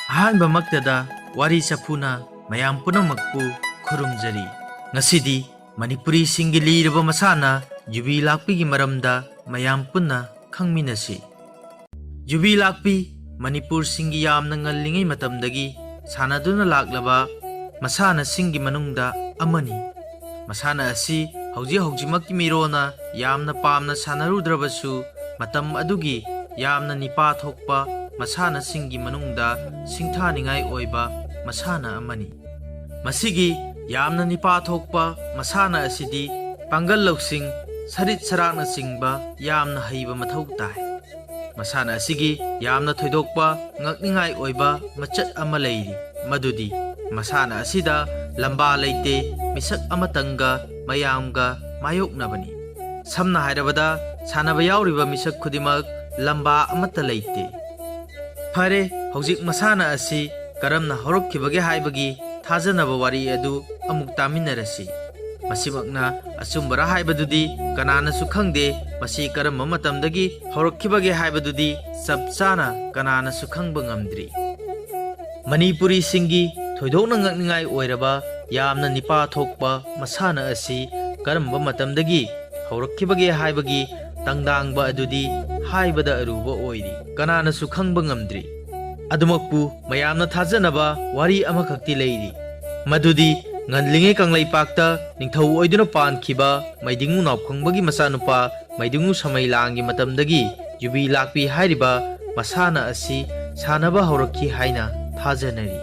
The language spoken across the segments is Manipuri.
ꯑꯍꯥꯟꯕꯃꯛꯇꯗ ꯋꯥꯔꯤ ꯆꯐꯨꯅ ꯃꯌꯥꯝ ꯄꯨꯝꯅꯃꯛꯄꯨ ꯈꯨꯔꯨꯝꯖꯔꯤ꯫ ꯉꯁꯤꯗꯤ ꯃꯅꯤꯄꯨꯔꯤꯁꯤꯡꯒꯤ ꯂꯤꯔꯕ ꯃꯁꯥꯟꯅ ꯌꯨꯕꯤ ꯂꯥꯛꯄꯤꯒꯤ ꯃꯔꯝꯗ ꯃꯌꯥꯝ ꯄꯨꯟꯅ ꯈꯪꯃꯤꯟꯅꯁꯤ꯫ ꯌꯨꯕꯤ ꯂꯥꯛꯄꯤ ꯃꯅꯤꯄꯨꯔꯁꯤꯡꯒꯤ ꯌꯥꯝꯅ ꯉꯜꯂꯤꯉꯩ ꯃꯇꯝꯗꯒꯤ ꯁꯥꯟꯅꯗꯨꯅ ꯂꯥꯛꯂꯕ ꯃꯁꯥꯟꯅꯁꯤꯡꯒꯤ ꯃꯅꯨꯡꯗ ꯑꯃꯅꯤ꯫ ꯃꯁꯥꯟꯅ ꯑꯁꯤ ꯍꯧꯖꯤꯛꯃꯛꯀꯤ ꯃꯤꯔꯣꯟꯅ ꯌꯥꯝꯅ ꯄꯥꯝꯅ ꯁꯥꯟꯅꯔꯨꯗ꯭ꯔꯕꯁꯨ ꯃꯇꯝ ꯑꯗꯨꯒꯤ ꯌꯥꯝꯅ ꯅꯤꯄꯥ ꯊꯣꯛꯄ ꯃꯁꯥꯟꯅꯁꯤꯡꯒꯤ ꯃꯅꯨꯡꯗ ꯁꯤꯡꯊꯥꯅꯤꯡꯉꯥꯏ ꯑꯣꯏꯕ ꯃꯁꯥꯟꯅ ꯑꯃꯅꯤ꯫ ꯃꯁꯤꯒꯤ ꯌꯥꯝꯅ ꯅꯤꯄꯥ ꯊꯣꯛꯄ ꯃꯁꯥꯟꯅ ꯑꯁꯤꯗꯤ ꯄꯥꯡꯒꯜ ꯂꯧꯁꯤꯡ, ꯁꯔꯤꯠ ꯁꯔꯥꯛꯅꯆꯤꯡꯕ ꯌꯥꯝꯅ ꯍꯩꯕ ꯃꯊꯧ ꯇꯥꯏ꯫ ꯃꯁꯥꯟꯅ ꯑꯁꯤꯒꯤ ꯌꯥꯝꯅ ꯊꯣꯏꯗꯣꯛꯄ ꯉꯛꯅꯤꯡꯉꯥꯏ ꯑꯣꯏꯕ ꯃꯆꯠ ꯑꯃ ꯂꯩꯔꯤ, ꯃꯗꯨꯗꯤ ꯃꯁꯥꯟꯅ ꯑꯁꯤꯗ ꯂꯝꯕꯥ ꯂꯩꯇꯦ, ꯃꯤꯁꯛ ꯑꯃꯇꯪꯒ ꯃꯌꯥꯝꯒ ꯃꯥꯌꯣꯛꯅꯕꯅꯤ꯫ ꯁꯝꯅ ꯍꯥꯏꯔꯕꯗ ꯁꯥꯟꯅꯕ ꯌꯥꯎꯔꯤꯕ ꯃꯤꯁꯛ ꯈꯨꯗꯤꯡꯃꯛ ꯂꯝꯕꯥ ꯑꯃꯠꯇ ꯂꯩꯇꯦ꯫ ꯐꯔꯦ, ꯍꯧꯖꯤꯛ ꯃꯁꯥꯟꯅ ꯑꯁꯤ ꯀꯔꯝꯅ ꯍꯧꯔꯛꯈꯤꯕꯒꯦ ꯍꯥꯏꯕꯒꯤ ꯊꯥꯖꯅꯕ ꯋꯥꯔꯤ ꯑꯗꯨ ꯑꯃꯨꯛ ꯇꯥꯃꯤꯟꯅꯔꯁꯤ꯫ ꯃꯁꯤꯃꯛꯅ ꯑꯆꯨꯝꯕꯔ ꯍꯥꯏꯕꯗꯨꯗꯤ ꯀꯅꯥꯅꯁꯨ ꯈꯪꯗꯦ, ꯃꯁꯤ ꯀꯔꯝꯕ ꯃꯇꯝꯗꯒꯤ ꯍꯧꯔꯛꯈꯤꯕꯒꯦ ꯍꯥꯏꯕꯗꯨꯗꯤ ꯆꯞ ꯆꯥꯅ ꯀꯅꯥꯅꯁꯨ ꯈꯪꯕ ꯉꯝꯗ꯭ꯔꯤ꯫ ꯃꯅꯤꯄꯨꯔꯤꯁꯤꯡꯒꯤ ꯊꯣꯏꯗꯣꯛꯅ ꯉꯛꯅꯤꯡꯉꯥꯏ ꯑꯣꯏꯔꯕ ꯌꯥꯝꯅ ꯅꯤꯄꯥ ꯊꯣꯛꯄ ꯃꯁꯥꯟꯅ ꯑꯁꯤ ꯀꯔꯝꯕ ꯃꯇꯝꯗꯒꯤ ꯍꯧꯔꯛꯈꯤꯕꯒꯦ ꯍꯥꯏꯕꯒꯤ ꯇꯪꯗꯥꯡꯕ ꯑꯗꯨꯗꯤ ꯍꯥꯏꯕꯗ ꯑꯔꯨꯕ ꯑꯣꯏꯔꯤ, ꯀꯅꯥꯅꯁꯨ ꯈꯪꯕ ꯉꯝꯗ꯭ꯔꯤ꯫ ꯑꯗꯨꯃꯛꯄꯨ ꯃꯌꯥꯝꯅ ꯊꯥꯖꯅꯕ ꯋꯥꯔꯤ ꯑꯃꯈꯛꯇꯤ ꯂꯩꯔꯤ, ꯃꯗꯨꯗꯤ ꯉꯟꯂꯤꯉꯩ ꯀꯪꯂꯩꯄꯥꯛꯇ ꯅꯤꯡꯊꯧ ꯑꯣꯏꯗꯨꯅ ꯄꯥꯟꯈꯤꯕ ꯃꯩꯗꯤꯡꯉꯨ ꯅꯥꯎꯈꯪꯕꯒꯤ ꯃꯆꯥꯅꯨꯄꯥ ꯃꯩꯗꯤꯡꯉꯨ ꯁꯃꯩꯂꯥꯡꯒꯤ ꯃꯇꯝꯗꯒꯤ ꯌꯨꯕꯤ ꯂꯥꯛꯄꯤ ꯍꯥꯏꯔꯤꯕ ꯃꯁꯥꯟꯅ ꯑꯁꯤ ꯁꯥꯟꯅꯕ ꯍꯧꯔꯛꯈꯤ ꯍꯥꯏꯅ ꯊꯥꯖꯅꯔꯤ꯫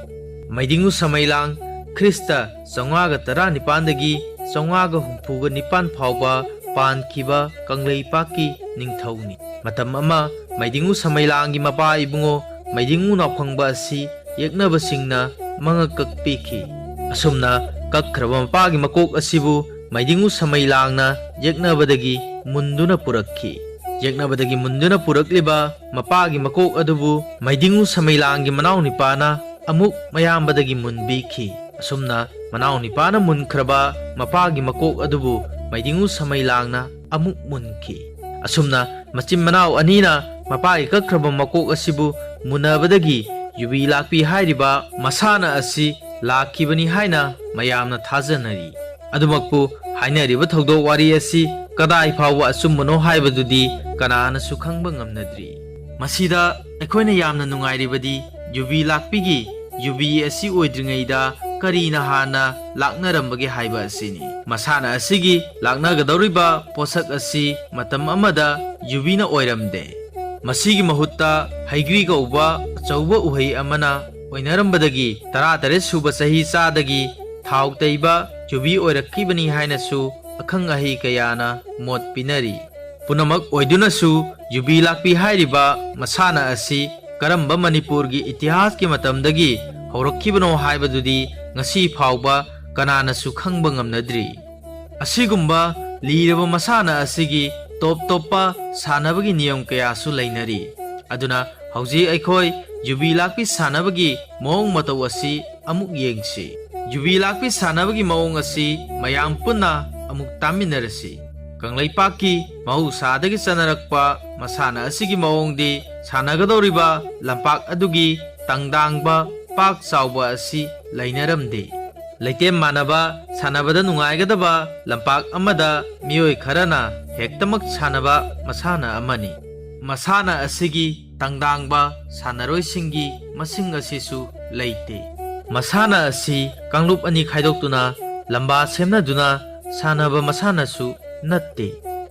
ꯃꯩꯗꯤꯡꯉꯨ ꯁꯃꯩꯂꯥꯡ ꯈ꯭ꯔꯤꯁꯇ 519ꯗꯒꯤ 569 ꯐꯥꯎꯕ ꯄꯥꯟꯈꯤꯕ ꯀꯪꯂꯩꯄꯥꯛꯀꯤ ꯅꯤꯡꯊꯧꯅꯤ꯫ ꯃꯇꯝ ꯑꯃ ꯃꯩꯗꯤꯡꯉꯨ ꯁꯃꯩꯂꯥꯡꯒꯤ ꯃꯄꯥ ꯏꯕꯨꯡꯉꯣ ꯃꯩꯗꯤꯡꯉꯨ ꯅꯥꯎꯈꯪꯕ ꯑꯁꯤ ꯌꯦꯛꯅꯕꯁꯤꯡꯅ ꯃꯉꯛ ꯀꯛꯄꯤꯈꯤ꯫ ꯑꯁꯨꯝꯅ ꯀꯛꯈ꯭ꯔꯕ ꯃꯄꯥꯒꯤ ꯃꯀꯣꯛ ꯑꯁꯤꯕꯨ ꯃꯩꯗꯤꯡꯉꯨ ꯁꯃꯩꯂꯥꯡꯅ ꯌꯦꯛꯅꯕꯗꯒꯤ ꯃꯨꯟꯗꯨꯅ ꯄꯨꯔꯛꯈꯤ꯫ ꯌꯦꯛꯅꯕꯗꯒꯤ ꯃꯨꯟꯗꯨꯅ ꯄꯨꯔꯛꯂꯤꯕ ꯃꯄꯥꯒꯤ ꯃꯀꯣꯛ ꯑꯗꯨꯕꯨ ꯃꯩꯗꯤꯡꯉꯨ ꯁꯃꯩꯂꯥꯡꯒꯤ ꯃꯅꯥꯎꯅꯤꯄꯥꯅ ꯑꯃꯨꯛ ꯃꯌꯥꯝꯕꯗꯒꯤ ꯃꯨꯟꯕꯤꯈꯤ꯫ ꯑꯁꯨꯝꯅ ꯃꯅꯥꯎꯅꯤꯄꯥꯅ ꯃꯨꯟꯈ꯭ꯔꯕ ꯃꯄꯥꯒꯤ ꯃꯀꯣꯛ ꯑꯗꯨꯕꯨ ꯃꯩꯗꯤꯡꯉꯨ ꯁꯃꯩꯂꯥꯡꯅ ꯑꯃꯨꯛ ꯃꯨꯟꯈꯤ꯫ ꯑꯁꯨꯝꯅ ꯃꯆꯤꯟ ꯃꯅꯥꯎ ꯑꯅꯤꯅ ꯃꯄꯥꯒꯤ ꯀꯛꯈ꯭ꯔꯕ ꯃꯀꯣꯛ ꯑꯁꯤꯕꯨ ꯃꯨꯟꯅꯕꯗꯒꯤ ꯌꯨꯕꯤ ꯂꯥꯛꯄꯤ ꯍꯥꯏꯔꯤꯕ ꯃꯁꯥꯟꯅ ꯑꯁꯤ ꯂꯥꯛꯈꯤꯕꯅꯤ ꯍꯥꯏꯅ ꯃꯌꯥꯝꯅ ꯊꯥꯖꯅꯔꯤ꯫ ꯑꯗꯨꯃꯛꯄꯨ ꯍꯥꯏꯅꯔꯤꯕ ꯊꯧꯗꯣꯛ ꯋꯥꯔꯤ ꯑꯁꯤ ꯀꯗꯥꯏ ꯐꯥꯎꯕ ꯑꯆꯨꯝꯕꯅꯣ ꯍꯥꯏꯕꯗꯨꯗꯤ ꯀꯅꯥꯅꯁꯨ ꯈꯪꯕ ꯉꯝꯅꯗ꯭ꯔꯤ꯫ ꯃꯁꯤꯗ ꯑꯩꯈꯣꯏꯅ ꯌꯥꯝꯅ ꯅꯨꯡꯉꯥꯏꯔꯤꯕꯗꯤ ꯌꯨꯕꯤ ꯂꯥꯛꯄꯤꯒꯤ ꯌꯨꯕꯤ ꯑꯁꯤ ꯑꯣꯏꯗ꯭ꯔꯤꯉꯩꯗ ꯀꯔꯤꯅ ꯍꯥꯟꯅ ꯂꯥꯛꯅꯔꯝꯕꯒꯦ ꯍꯥꯏꯕ ꯑꯁꯤꯅꯤ꯫ ꯃꯁꯥꯟꯅ ꯑꯁꯤꯒꯤ ꯂꯥꯛꯅꯒꯗꯧꯔꯤꯕ ꯄꯣꯠꯁꯛ ꯑꯁꯤ ꯃꯇꯝ ꯑꯃꯗ ꯌꯨꯕꯤꯅ ꯑꯣꯏꯔꯝꯗꯦ꯫ ꯃꯁꯤꯒꯤ ꯃꯍꯨꯠꯇ ꯍꯩꯒ꯭ꯔꯤ ꯀꯧꯕ ꯑꯆꯧꯕ ꯎꯍꯩ ꯑꯃꯅ ꯑꯣꯏꯅꯔꯝꯕꯗꯒꯤ 18 ꯁꯨꯕ ꯆꯍꯤꯆꯥꯗꯒꯤ ꯊꯥꯎ ꯇꯩꯕ ꯌꯨꯕꯤ ꯑꯣꯏꯔꯛꯈꯤꯕꯅꯤ ꯍꯥꯏꯅꯁꯨ ꯑꯈꯪ ꯑꯍꯩ ꯀꯌꯥꯅ ꯃꯣꯠ ꯄꯤꯅꯔꯤ꯫ ꯄꯨꯝꯅꯃꯛ ꯑꯣꯏꯗꯨꯅꯁꯨ ꯌꯨꯕꯤ ꯂꯥꯛꯄꯤ ꯍꯥꯏꯔꯤꯕ ꯃꯁꯥꯟꯅ ꯑꯁꯤ ꯀꯔꯝꯕ ꯃꯅꯤꯄꯨꯔꯒꯤ ꯏꯇꯤꯍꯥꯁꯀꯤ ꯃꯇꯝꯗꯒꯤ ꯍꯧꯔꯛꯈꯤꯕꯅꯣ ꯍꯥꯏꯕꯗꯨꯗꯤ ꯉꯁꯤ ꯐꯥꯎꯕ ꯀꯅꯥꯅꯁꯨ ꯈꯪꯕ ꯉꯝꯅꯗ꯭ꯔꯤ꯫ ꯑꯁꯤꯒꯨꯝꯕ ꯂꯤꯔꯕ ꯃꯁꯥꯟꯅ ꯑꯁꯤꯒꯤ ꯇꯣꯞ ꯇꯣꯞꯄ ꯁꯥꯟꯅꯕꯒꯤ ꯅꯤꯌꯝ ꯀꯌꯥꯁꯨ ꯂꯩꯅꯔꯤ꯫ ꯑꯗꯨꯅ ꯍꯧꯖꯤꯛ ꯑꯩꯈꯣꯏ ꯌꯨꯕꯤ ꯂꯥꯛꯄꯤ ꯁꯥꯟꯅꯕꯒꯤ ꯃꯑꯣꯡ ꯃꯇꯧ ꯑꯁꯤ ꯑꯃꯨꯛ ꯌꯦꯡꯁꯤ꯫ ꯌꯨꯕꯤ ꯂꯥꯛꯄꯤ ꯁꯥꯟꯅꯕꯒꯤ ꯃꯑꯣꯡ ꯑꯁꯤ ꯃꯌꯥꯝ ꯄꯨꯟꯅ ꯑꯃꯨꯛ ꯇꯥꯃꯤꯟꯅꯔꯁꯤ꯫ ꯀꯪꯂꯩꯄꯥꯛꯀꯤ ꯃꯍꯧꯁꯥꯗꯒꯤ ꯆꯠꯅꯔꯛꯄ ꯃꯁꯥꯟꯅ ꯑꯁꯤꯒꯤ ꯃꯑꯣꯡꯗꯤ ꯁꯥꯟꯅꯒꯗꯧꯔꯤꯕ ꯂꯝꯄꯥꯛ ꯑꯗꯨꯒꯤ ꯇꯪꯗꯥꯡꯕ ꯄꯥꯛ ꯆꯥꯎꯕ ꯑꯁꯤ ꯂꯩꯅꯔꯝꯗꯦ꯫ ꯂꯩꯇꯦꯝ ꯃꯥꯟꯅꯕ ꯁꯥꯟꯅꯕꯗ ꯅꯨꯡꯉꯥꯏꯒꯗꯕ ꯂꯝꯄꯥꯛ ꯑꯃꯗ ꯃꯤꯑꯣꯏ ꯈꯔꯅ ꯍꯦꯛꯇꯃꯛ ꯁꯥꯟꯅꯕ ꯃꯁꯥꯟꯅ ꯑꯃꯅꯤ꯫ ꯃꯁꯥꯟꯅ ꯑꯁꯤꯒꯤ ꯇꯪꯗꯥꯡꯕ ꯁꯥꯟꯅꯔꯣꯏꯁꯤꯡꯒꯤ ꯃꯁꯤꯡ ꯑꯁꯤꯁꯨ ꯂꯩꯇꯦ꯫ ꯃꯁꯥꯟꯅ ꯑꯁꯤ ꯀꯥꯡꯂꯨꯞ ꯑꯅꯤ ꯈꯥꯏꯗꯣꯛꯇꯨꯅ ꯂꯝꯕꯥ ꯁꯦꯝꯅꯗꯨꯅ ꯁꯥꯟꯅꯕ ꯃꯁꯥꯟꯅꯁꯨ ꯅꯠꯇꯦ꯫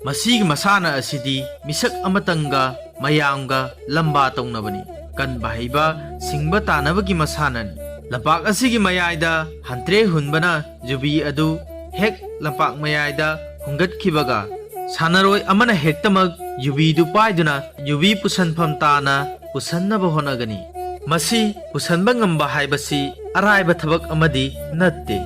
ꯃꯁꯤꯒꯤ ꯃꯁꯥꯟꯅ ꯑꯁꯤꯗꯤ ꯃꯤꯁꯛ ꯑꯃꯇꯪꯒ ꯃꯌꯥꯝꯒ ꯂꯝꯕꯥ ꯇꯧꯅꯕꯅꯤ꯫ ꯀꯟꯕ ꯍꯩꯕ ꯁꯤꯡꯕ ꯇꯥꯟꯅꯕꯒꯤ ꯃꯁꯥꯟꯅꯅꯤ꯫ ꯂꯝꯄꯥꯛ ꯑꯁꯤꯒꯤ ꯃꯌꯥꯏꯗ ꯍꯟꯇ꯭ꯔꯦ ꯍꯨꯟꯕꯅ ꯌꯨꯕꯤ ꯑꯗꯨ ꯍꯦꯛ ꯂꯝꯄꯥꯛ ꯃꯌꯥꯏꯗ ꯍꯨꯟꯒꯠꯈꯤꯕꯒ ꯁꯥꯟꯅꯔꯣꯏ ꯑꯃꯅ ꯍꯦꯛꯇꯃꯛ ꯌꯨꯕꯤꯗꯨ ꯄꯥꯏꯗꯨꯅ ꯌꯨꯕꯤ ꯄꯨꯁꯟꯐꯝ ꯇꯥꯅ ꯄꯨꯁꯟꯅꯕ ꯍꯣꯠꯅꯒꯅꯤ꯫ ꯃꯁꯤ ꯄꯨꯁꯟꯕ ꯉꯝꯕ ꯍꯥꯏꯕꯁꯤ ꯑꯔꯥꯏꯕ ꯊꯕꯛ ꯑꯃꯗꯤ ꯅꯠꯇꯦ꯫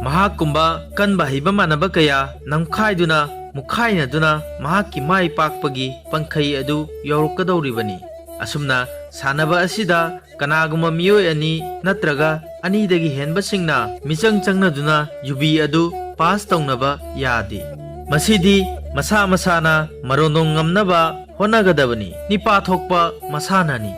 ꯃꯍꯥꯛꯀꯨꯝꯕ ꯀꯟꯕ ꯍꯩꯕ ꯃꯥꯟꯅꯕ ꯀꯌꯥ ꯅꯝꯈꯥꯏꯗꯨꯅ ꯃꯨꯛꯈꯥꯏꯅꯗꯨꯅ ꯃꯍꯥꯛꯀꯤ ꯃꯥꯏ ꯄꯥꯛꯄꯒꯤ ꯄꯟꯈꯩ ꯑꯗꯨ ꯌꯧꯔꯛꯀꯗꯧꯔꯤꯕꯅꯤ꯫ ꯑꯁꯨꯝꯅ ꯁꯥꯟꯅꯕ ꯑꯁꯤꯗ ꯀꯅꯥꯒꯨꯝꯕ ꯃꯤꯑꯣꯏ ꯑꯅꯤ ꯅꯠꯇ꯭ꯔꯒ ꯑꯅꯤꯗꯒꯤ ꯍꯦꯟꯕꯁꯤꯡꯅ ꯃꯤꯆꯪ ꯆꯪꯅꯗꯨꯅ ꯌꯨꯕꯤ ꯑꯗꯨ ꯄꯥꯁ ꯇꯧꯅꯕ ꯌꯥꯗꯦ꯫ ꯃꯁꯤꯗꯤ ꯃꯁꯥ ꯃꯁꯥꯅ ꯃꯔꯣꯝꯗꯣꯝ ꯉꯝꯅꯕ ꯍꯣꯠꯅꯒꯗꯕꯅꯤ꯫ ꯅꯤꯄꯥ ꯊꯣꯛꯄ ꯃꯁꯥꯟꯅꯅꯤ꯫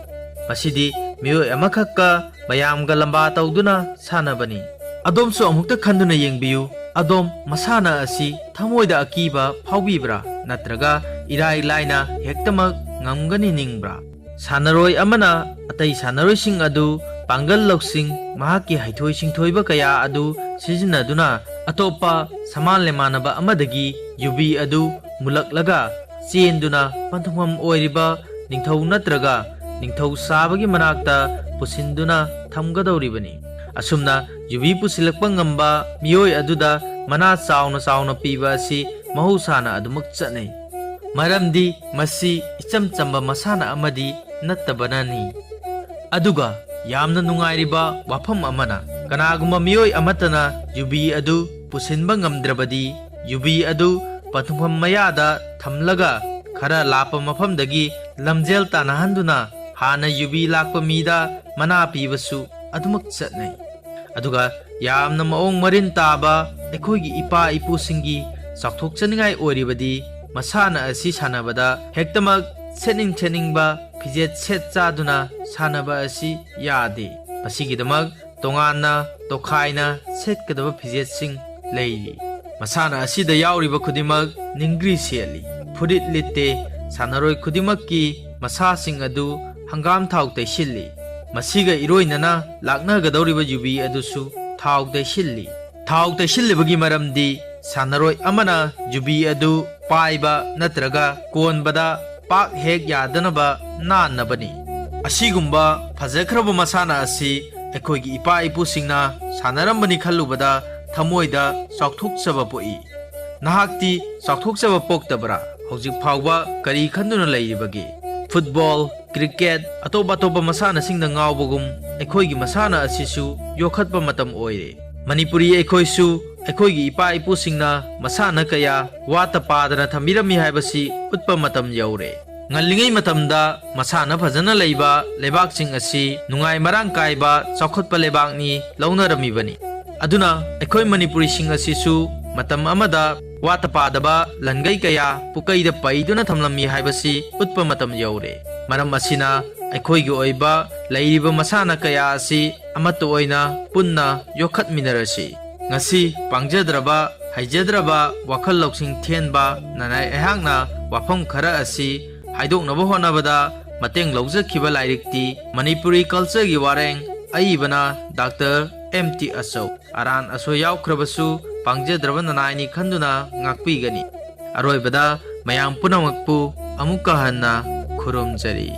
ꯃꯁꯤꯗꯤ miyoy amakakka mayamga lamba tawduna sanabani. Adom amukta khanduna yengbiyu. Adom masana asi thamoida akiba phawbibra natraga irai laina hektamak ngamgani ningbra. Sanaroi amana atai sanaroi sing adu pangal loksing mahaki haithoi singthoiba kaya adu sizinaduna atopa saman lemanaba amadagi yubi adu mulaklaga chenduna panthumam oiriba ningthau natraga ningthau sabagi manakta pusinduna thamgadoribani. Asumna yubi pusilakpa ngamba miyoi aduda mana chauna piba asi mahusana adumak chatnai. Maramdi masi icham chamba masana amadi nattabanani. Aduga yamna nungairiba wafam amana kanaguma miyoi amatana yubi adu pusinba ngamdrabadi yubi adu pathumam mayada thamlaga khara lapa mafamdagi lamjel tanahanduna hana yubi lakpa mida mana pibasu adumak chatnai. Aduga yamna maong marin taba ekhoigi ipa ipusingi chakthokchaningai oiribadi masana asi sanabada hektamak setningba fijet set chaduna sanaba asi yade. Masigidamak tonganna tokhaina setkadaba fijet sing leiri. Masana asida yauriba khudimak ningri seli furit litte sanaroi khudimakki masasing adu hangam thau taisilli. Masiga iroinana laknagadoriba yubi adusu thau taisilli. Thau taisillibagi maramdi sanaroi amana yubi adu paiba natraga konbada pak hek yadanaba nannabani. Asigumba fajakraba masana asi ekhoigi ipa ipusingna sanarambani khallubada thamoida chakthokchaba poi. Nahakti chakthokchaba poktabra hojik phawba kari khanduna leiribagi. Football, cricket, atopa masana singna ngawbagum ekhoigi masana asisu yokhatba matam oire. Manipuri ekhoisu ekhoigi ipa ipusingna masana kaya wata padana thamirami haibasi utpa matam yaure. Ngallingai matamda masana phajana leiba lebaksing asi nungai marang kaiba chawkhotpa lebakni launaramibani. Aduna ekhoi manipuri sing asisu matam amada wata padaba langai kaya pukaida paiduna thamlammi haibasi utpa matam yaure. Maram asina ekhoigi oiba leiriba masana kaya asi amato oina punna yokhatminarasi. Ngasi pangjadraba haijadraba wakhal loksing thenba nanai ehangna wafam khara asi haidoknaba honabada mateng lawjakhiba lairikti Manipuri culture gi wareng aibana Dr. M.T. Asok aran aso yaukhrabasu pangjadraba nanaini khanduna ngakpigani. Aroibada mayam punamakpu amukka hanna khurumjari.